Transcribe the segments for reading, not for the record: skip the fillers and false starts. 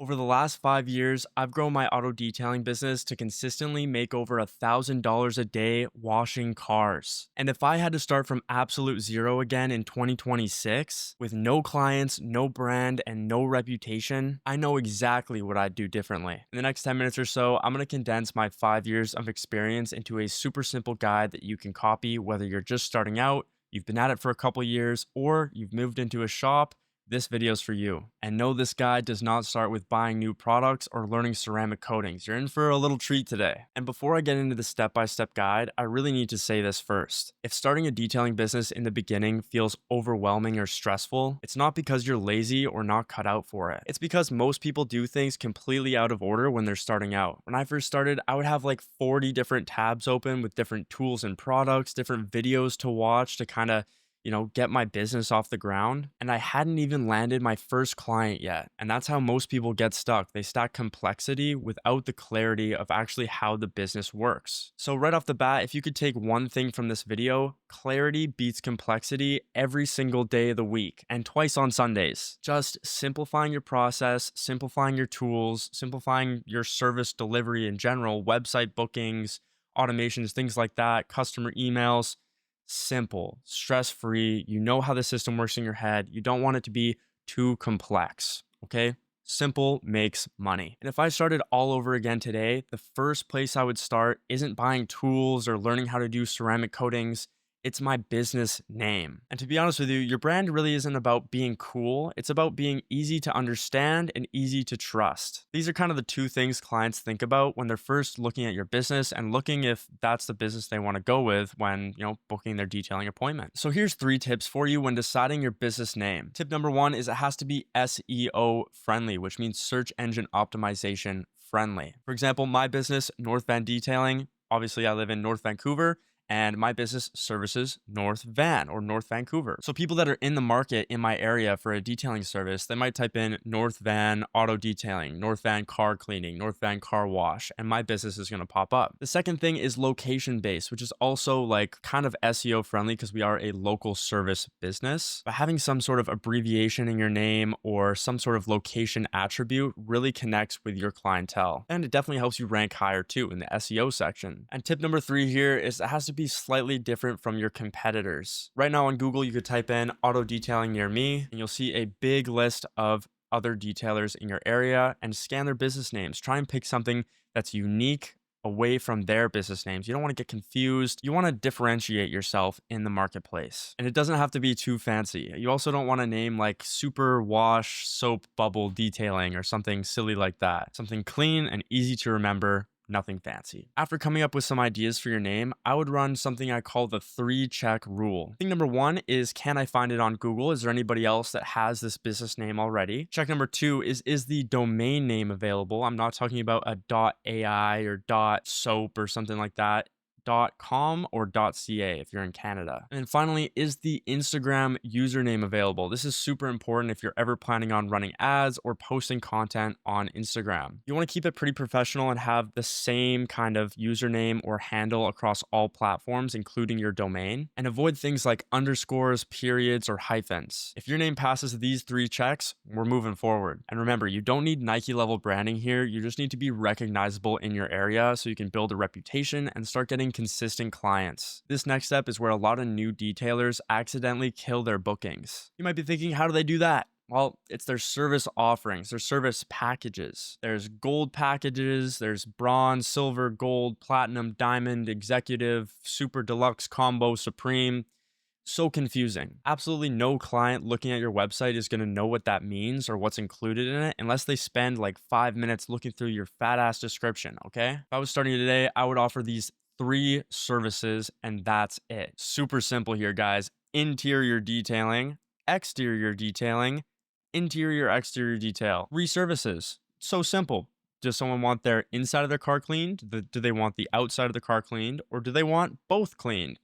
Over the last 5 years, I've grown my auto detailing business to consistently make over $1,000 a day washing cars. And if I had to start from absolute zero again in 2026, with no clients, no brand, and no reputation, I know exactly what I'd do differently. In the next 10 minutes or so, I'm going to condense my 5 years of experience into a super simple guide that you can copy, whether you're just starting out, you've been at it for a couple years, or you've moved into a shop. This video's for you. And no, this guide does not start with buying new products or learning ceramic coatings. You're in for a little treat today. And before I get into the step-by-step guide, I really need to say this first. If starting a detailing business in the beginning feels overwhelming or stressful, it's not because you're lazy or not cut out for it. It's because most people do things completely out of order when they're starting out. When I first started, I would have like 40 different tabs open with different tools and products, different videos to watch to kind of get my business off the ground. And I hadn't even landed my first client yet. And that's how most people get stuck. They stack complexity without the clarity of actually how the business works. So right off the bat, if you could take one thing from this video, clarity beats complexity every single day of the week and twice on Sundays. Just simplifying your process, simplifying your tools, simplifying your service delivery in general, website bookings, automations, things like that, customer emails. Simple, stress-free. You know how the system works in your head. You don't want it to be too complex, okay? Simple makes money. And if I started all over again today, the first place I would start isn't buying tools or learning how to do ceramic coatings. It's my business name. And to be honest with you, your brand really isn't about being cool. It's about being easy to understand and easy to trust. These are kind of the two things clients think about when they're first looking at your business and looking if that's the business they want to go with when, booking their detailing appointment. So here's 3 tips for you when deciding your business name. Tip number 1 is it has to be SEO friendly, which means search engine optimization friendly. For example, my business, North Van Detailing, obviously I live in North Vancouver, and my business services North Van or North Vancouver. So people that are in the market in my area for a detailing service, they might type in North Van Auto Detailing, North Van Car Cleaning, North Van Car Wash, and my business is gonna pop up. The second thing is location based, which is also like kind of SEO friendly because we are a local service business. But having some sort of abbreviation in your name or some sort of location attribute really connects with your clientele. And it definitely helps you rank higher too in the SEO section. And tip number 3 here is it has to be slightly different from your competitors. Right now on Google, you could type in auto detailing near me, and you'll see a big list of other detailers in your area and scan their business names. Try and pick something that's unique away from their business names. You don't want to get confused. You want to differentiate yourself in the marketplace. And it doesn't have to be too fancy. You also don't want a name like Super Wash Soap Bubble Detailing or something silly like that. Something clean and easy to remember. Nothing fancy. After coming up with some ideas for your name, I would run something I call the 3-check rule. Thing number 1 is, can I find it on Google? Is there anybody else that has this business name already? Check number 2 is the domain name available? I'm not talking about a .ai or .soap or something like that. .com or .ca if you're in Canada. And then finally, is the Instagram username available? This is super important if you're ever planning on running ads or posting content on Instagram. You want to keep it pretty professional and have the same kind of username or handle across all platforms, including your domain, and avoid things like underscores, periods, or hyphens. If your name passes these 3 checks, we're moving forward. And remember, you don't need Nike level branding here. You just need to be recognizable in your area so you can build a reputation and start getting consistent clients. This next step is where a lot of new detailers accidentally kill their bookings. You might be thinking, how do they do that? Well, it's their service offerings, their service packages. There's gold packages, there's bronze, silver, gold, platinum, diamond, executive, super deluxe, combo, supreme. So confusing. Absolutely no client looking at your website is going to know what that means or what's included in it unless they spend like 5 minutes looking through your fat ass description, okay? If I was starting today, I would offer these 3 services and that's it. Super simple here, guys. Interior detailing, exterior detailing, interior exterior detail. 3 services. So simple. Does someone want their inside of their car cleaned? Do they want the outside of the car cleaned? Or do they want both cleaned?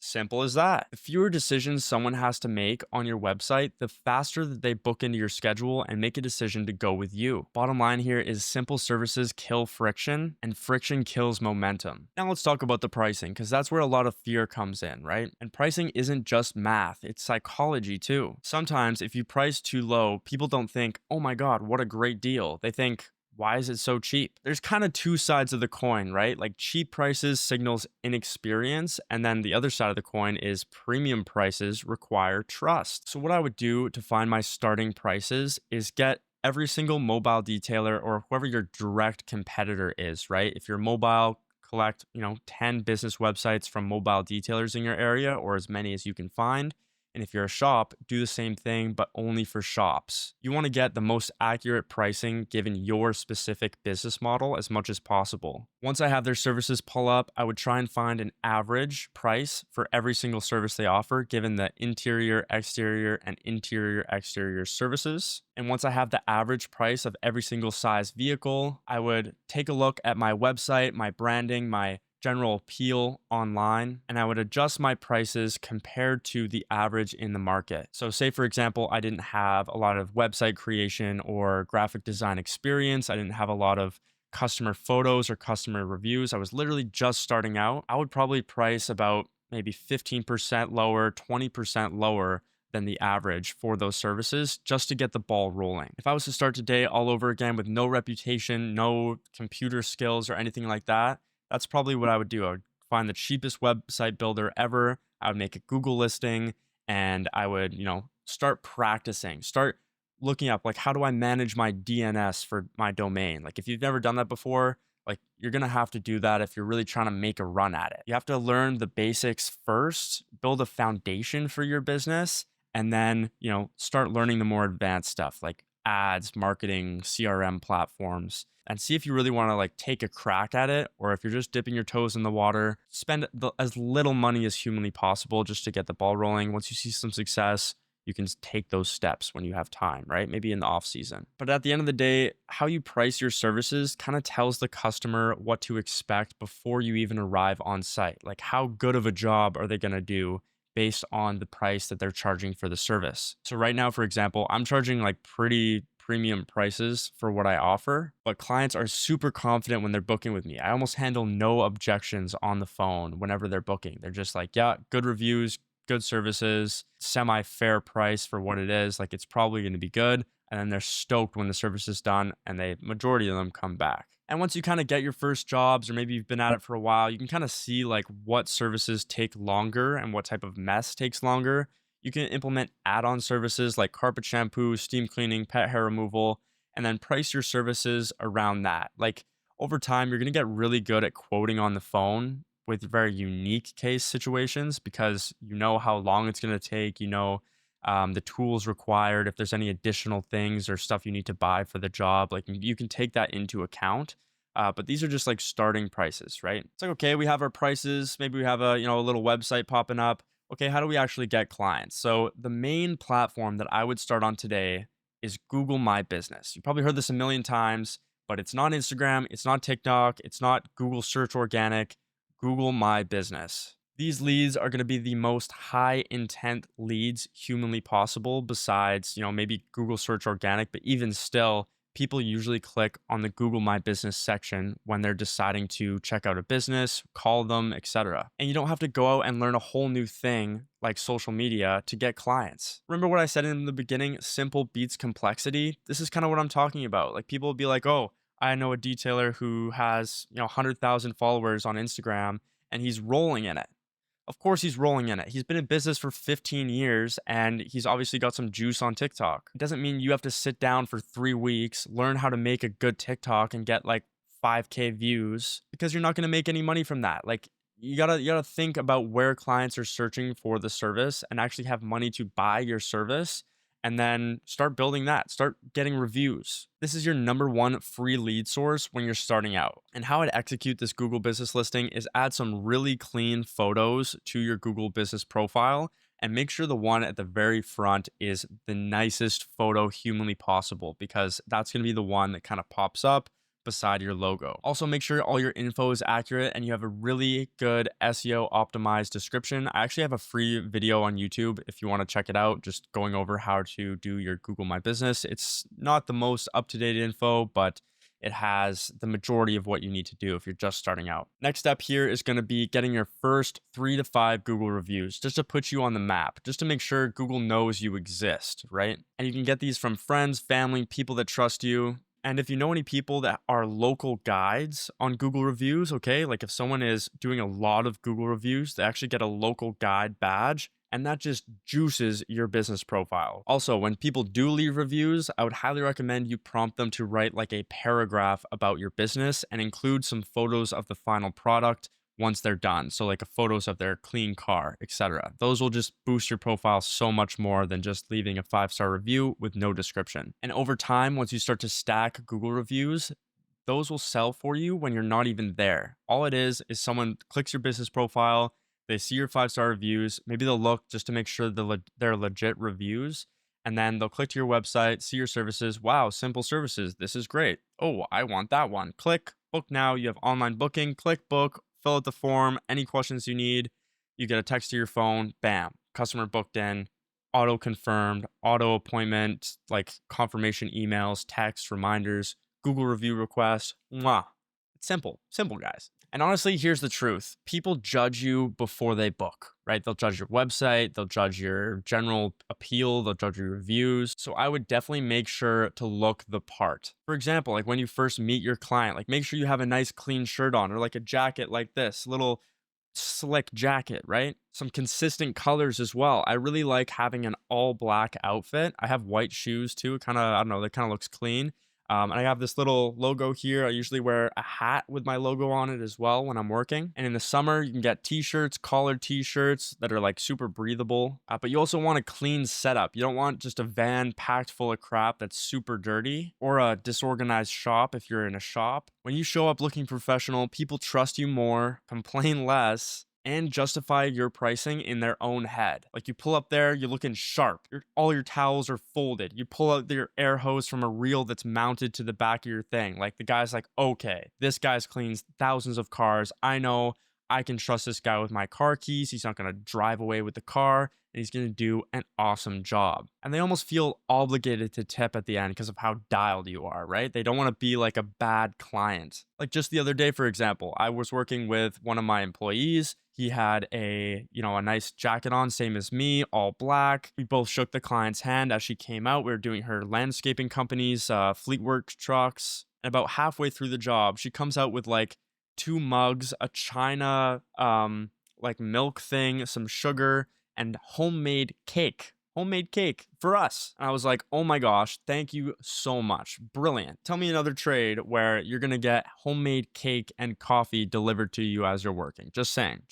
Simple as that. The fewer decisions someone has to make on your website, the faster that they book into your schedule and make a decision to go with you. Bottom line here is simple services kill friction, and friction kills momentum. Now let's talk about the pricing, because that's where a lot of fear comes in, right? And pricing isn't just math, it's psychology too. Sometimes if you price too low, people don't think, oh my God, what a great deal. They think, why is it so cheap? There's kind of two sides of the coin, right? Like cheap prices signals inexperience, and then the other side of the coin is premium prices require trust. So what I would do to find my starting prices is get every single mobile detailer or whoever your direct competitor is, right? If you're mobile, collect, 10 business websites from mobile detailers in your area or as many as you can find. And if you're a shop, do the same thing, but only for shops. You want to get the most accurate pricing given your specific business model as much as possible. Once I have their services pull up, I would try and find an average price for every single service they offer, given the interior, exterior, and interior, exterior services. And once I have the average price of every single size vehicle, I would take a look at my website, my branding, my general appeal online, and I would adjust my prices compared to the average in the market. So say for example, I didn't have a lot of website creation or graphic design experience. I didn't have a lot of customer photos or customer reviews. I was literally just starting out. I would probably price about maybe 15% lower, 20% lower than the average for those services just to get the ball rolling. If I was to start today all over again with no reputation, no computer skills or anything like that, that's probably what I would do. I would find the cheapest website builder ever. I would make a Google listing and I would, start practicing, start looking up like how do I manage my DNS for my domain? Like if you've never done that before, like you're going to have to do that if you're really trying to make a run at it. You have to learn the basics first, build a foundation for your business, and then, start learning the more advanced stuff like ads, marketing, CRM platforms, and see if you really want to like take a crack at it, or if you're just dipping your toes in the water, spend as little money as humanly possible just to get the ball rolling. Once you see some success, you can take those steps when you have time, right? Maybe in the off season. But at the end of the day, how you price your services kind of tells the customer what to expect before you even arrive on site. Like how good of a job are they going to do based on the price that they're charging for the service. So right now, for example, I'm charging like pretty premium prices for what I offer, but clients are super confident when they're booking with me. I almost handle no objections on the phone whenever they're booking. They're just like, yeah, good reviews, good services, semi-fair price for what it is. Like it's probably going to be good. And then they're stoked when the service is done and majority of them come back. And once you kind of get your first jobs, or maybe you've been at it for a while, you can kind of see like what services take longer and what type of mess takes longer. You can implement add-on services like carpet shampoo, steam cleaning, pet hair removal, and then price your services around that. Like over time, you're going to get really good at quoting on the phone with very unique case situations because you know how long it's going to take, the tools required, if there's any additional things or stuff you need to buy for the job, like you can take that into account. But these are just like starting prices, right? It's like, okay, we have our prices. Maybe we have a little website popping up. Okay, how do we actually get clients? So the main platform that I would start on today is Google My Business. You probably heard this a million times, but it's not Instagram, it's not TikTok, it's not Google Search Organic, Google My Business. These leads are going to be the most high intent leads humanly possible besides, maybe Google Search Organic, but even still, people usually click on the Google My Business section when they're deciding to check out a business, call them, etc. And you don't have to go out and learn a whole new thing like social media to get clients. Remember what I said in the beginning, simple beats complexity? This is kind of what I'm talking about. Like people will be like, oh, I know a detailer who has, 100,000 followers on Instagram and he's rolling in it. Of course he's rolling in it. He's been in business for 15 years and he's obviously got some juice on TikTok. It doesn't mean you have to sit down for 3 weeks, learn how to make a good TikTok and get like 5K views because you're not going to make any money from that. Like you gotta think about where clients are searching for the service and actually have money to buy your service. And then start building that, start getting reviews. This is your number one free lead source when you're starting out. And how I'd execute this Google business listing is add some really clean photos to your Google business profile and make sure the one at the very front is the nicest photo humanly possible because that's going to be the one that kind of pops up, beside your logo. Also, make sure all your info is accurate and you have a really good SEO optimized description. I actually have a free video on YouTube if you want to check it out, just going over how to do your Google My Business. It's not the most up-to-date info, but it has the majority of what you need to do if you're just starting out. Next step here is going to be getting your first 3 to 5 Google reviews just to put you on the map, just to make sure Google knows you exist, right? And you can get these from friends, family, people that trust you. And if you know any people that are local guides on Google reviews, okay, like if someone is doing a lot of Google reviews, they actually get a local guide badge. And that just juices your business profile. Also, when people do leave reviews, I would highly recommend you prompt them to write like a paragraph about your business and include some photos of the final product once they're done. So like photos of their clean car, etc. Those will just boost your profile so much more than just leaving a 5-star review with no description. And over time, once you start to stack Google reviews, those will sell for you when you're not even there. All it is someone clicks your business profile, they see your 5-star reviews. Maybe they'll look just to make sure they're legit reviews. And then they'll click to your website, see your services. Wow, simple services. This is great. Oh, I want that one. Click, book now. You have online booking. Click book, fill out the form. Any questions you need, you get a text to your phone. Bam, customer booked in, auto confirmed, auto appointment, like confirmation emails, text, reminders, Google review requests. Mwah. It's simple, guys. And honestly, here's the truth. People judge you before they book, right? They'll judge your website, they'll judge your general appeal, they'll judge your reviews. So I would definitely make sure to look the part. For example, like when you first meet your client, like make sure you have a nice clean shirt on or like a jacket like this, little slick jacket, right? Some consistent colors as well. I really like having an all black outfit. I have white shoes too. Kind of, I don't know, that kind of looks clean. And I have this little logo here. I usually wear a hat with my logo on it as well when I'm working. And in the summer, you can get t-shirts, collared t-shirts that are like super breathable. But you also want a clean setup. You don't want just a van packed full of crap that's super dirty or a disorganized shop if you're in a shop. When you show up looking professional, people trust you more, complain less, and justify your pricing in their own head. Like you pull up there, you're looking sharp. All your towels are folded. You pull out your air hose from a reel that's mounted to the back of your thing. Like the guy's like, okay, this guy's cleans thousands of cars. I know I can trust this guy with my car keys. He's not gonna drive away with the car and he's gonna do an awesome job. And they almost feel obligated to tip at the end because of how dialed you are, right? They don't wanna be like a bad client. Like just the other day, for example, I was working with one of my employees. He had a nice jacket on, same as me, all black. We both shook the client's hand as she came out. We were doing her landscaping company's fleet work trucks. And about halfway through the job, she comes out with like 2 mugs, a china like milk thing, some sugar, and homemade cake for us. And I was like, oh my gosh, thank you so much. Brilliant. Tell me another trade where you're going to get homemade cake and coffee delivered to you as you're working. Just saying.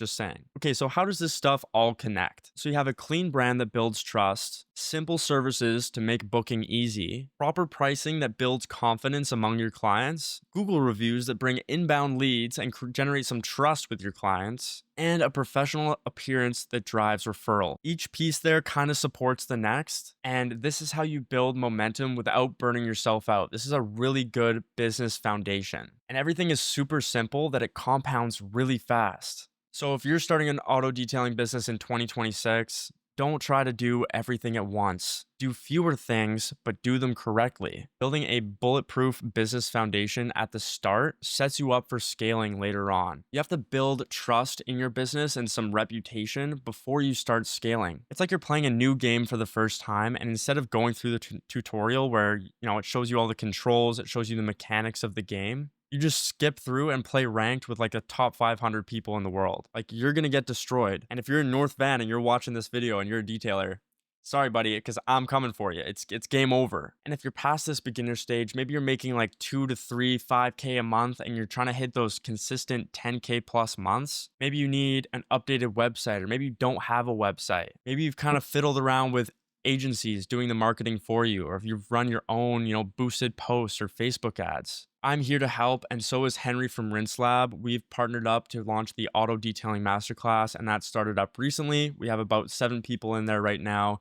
Okay, so how does this stuff all connect? So you have a clean brand that builds trust, simple services to make booking easy, proper pricing that builds confidence among your clients, Google reviews that bring inbound leads and generate some trust with your clients, and a professional appearance that drives referral. Each piece there kind of supports the next, and this is how you build momentum without burning yourself out. This is a really good business foundation, and everything is super simple that it compounds really fast. So if you're starting an auto detailing business in 2026, don't try to do everything at once. Do fewer things, but do them correctly. Building a bulletproof business foundation at the start sets you up for scaling later on. You have to build trust in your business and some reputation before you start scaling. It's like you're playing a new game for the first time, and instead of going through the tutorial where, it shows you all the controls, it shows you the mechanics of the game, you just skip through and play ranked with like the top 500 people in the world. Like you're going to get destroyed. And if you're in North Van and you're watching this video and you're a detailer, sorry buddy, because I'm coming for you. It's game over. And if you're past this beginner stage, maybe you're making like 2 to 3, 5K a month and you're trying to hit those consistent 10K plus months. Maybe you need an updated website, or maybe you don't have a website. Maybe you've kind of fiddled around with agencies doing the marketing for you, or if you've run your own, boosted posts or Facebook ads. I'm here to help, and so is Henry from Rinse Lab. We've partnered up to launch the Auto Detailing Masterclass, and that started up recently. We have about 7 people in there right now.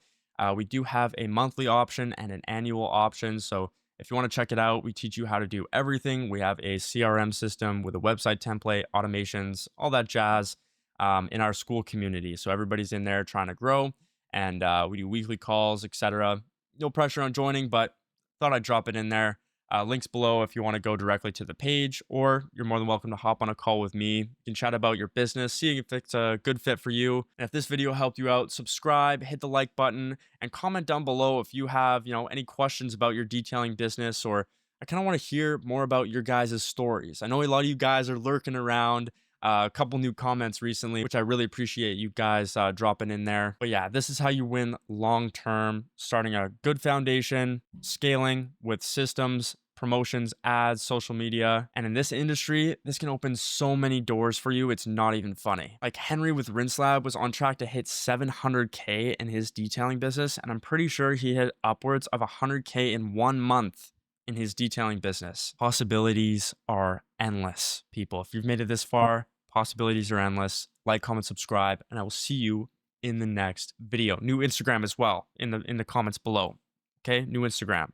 We do have a monthly option and an annual option, so If you want to check it out, we teach you how to do everything. We have a CRM system with a website template, automations, all that jazz in our school community. So everybody's in there trying to grow, and we do weekly calls, etc. No pressure on joining, but thought I'd drop it in there. Links below if you want to go directly to the page, or you're more than welcome to hop on a call with me. You can chat about your business, see if it's a good fit for you. And if this video helped you out, subscribe, hit the like button, and comment down below if you have, any questions about your detailing business, or I kind of want to hear more about your guys' stories. I know a lot of you guys are lurking around. A couple new comments recently, which I really appreciate you guys dropping in there. But yeah, this is how you win long term, starting a good foundation, scaling with systems, promotions, ads, social media. And in this industry, this can open so many doors for you. It's not even funny. Like Henry with Rinse Lab was on track to hit 700K in his detailing business. And I'm pretty sure he hit upwards of 100K in 1 month in his detailing business. Possibilities are endless, people. If you've made it this far, possibilities are endless. Like, comment, subscribe, and I will see you in the next video. New Instagram as well in the comments below. Okay, new Instagram.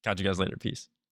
Catch you guys later. Peace.